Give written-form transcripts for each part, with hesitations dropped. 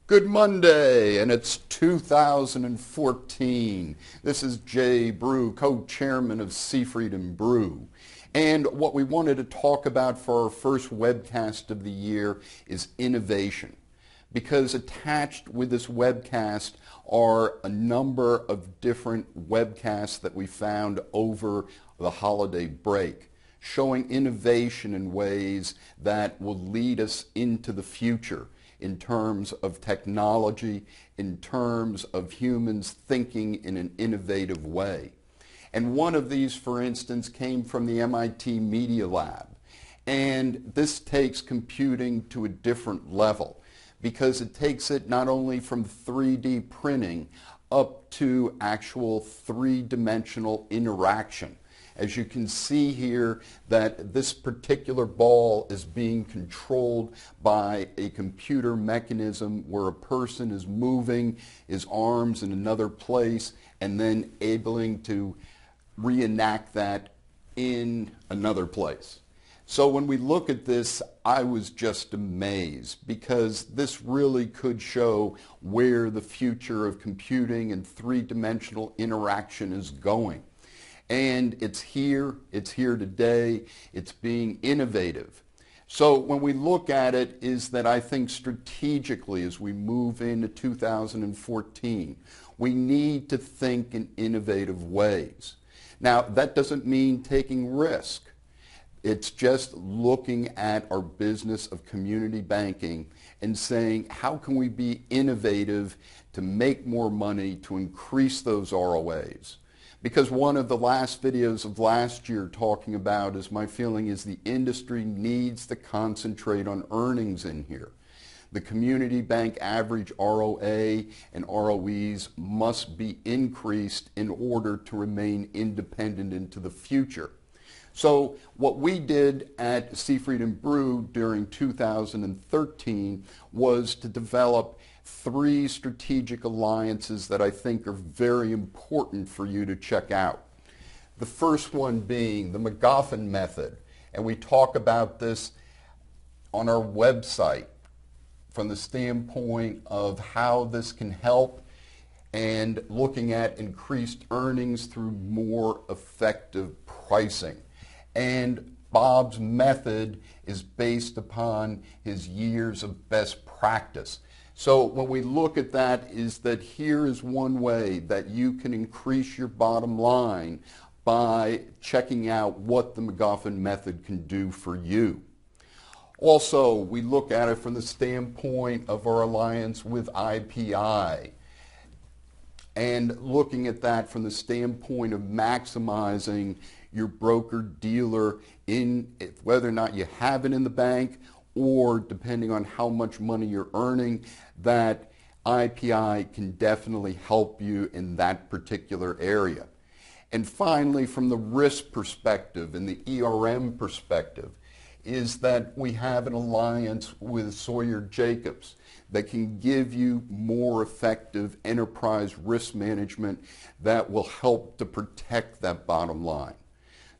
Good Monday, and it's 2014. This is Jay Brew, co-chairman of Seafried and Brew. And what we wanted to talk about for our first webcast of the year is innovation. Because attached with this webcast are a number of different webcasts that we found over the holiday break, showing innovation in ways that will lead us into the future in terms of technology, in terms of humans thinking in an innovative way. And one of these, for instance, came from the MIT Media Lab. And this takes computing to a different level because it takes it not only from 3D printing up to actual three-dimensional interaction. As you can see here, that this particular ball is being controlled by a computer mechanism where a person is moving his arms in another place and then able to reenact that in another place. So when we look at this, I was just amazed because this really could show where the future of computing and three-dimensional interaction is going. And it's here today, it's being innovative. So when we look at it is that I think strategically as we move into 2014, we need to think in innovative ways. Now that doesn't mean taking risk. It's just looking at our business of community banking and saying how can we be innovative to make more money, to increase those ROAs. Because one of the last videos of last year talking about is my feeling is the industry needs to concentrate on earnings in here. The community bank average ROA and ROEs must be increased in order to remain independent into the future. So what we did at Seafried and Brew during 2013 was to develop 3 strategic alliances that I think are very important for you to check out. The first one being the McGoffin method, and we talk about this on our website from the standpoint of how this can help and looking at increased earnings through more effective pricing. And Bob's method is based upon his years of best practice. So when we look at that is that here is one way that you can increase your bottom line by checking out what the McGoffin method can do for you. Also, we look at it from the standpoint of our alliance with IPI and looking at that from the standpoint of maximizing your broker-dealer in whether or not you have it in the bank or depending on how much money you're earning, that IPI can definitely help you in that particular area. And finally, from the risk perspective and the ERM perspective, is that we have an alliance with Sawyer Jacobs that can give you more effective enterprise risk management that will help to protect that bottom line.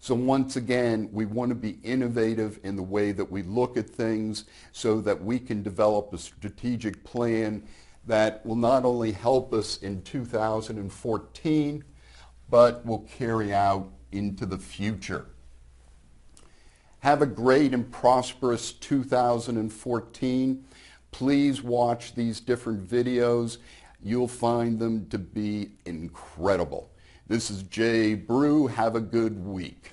So once again, we want to be innovative in the way that we look at things so that we can develop a strategic plan that will not only help us in 2014, but will carry out into the future. Have a great and prosperous 2014. Please watch these different videos. You'll find them to be incredible. This is Jay Brew. Have a good week.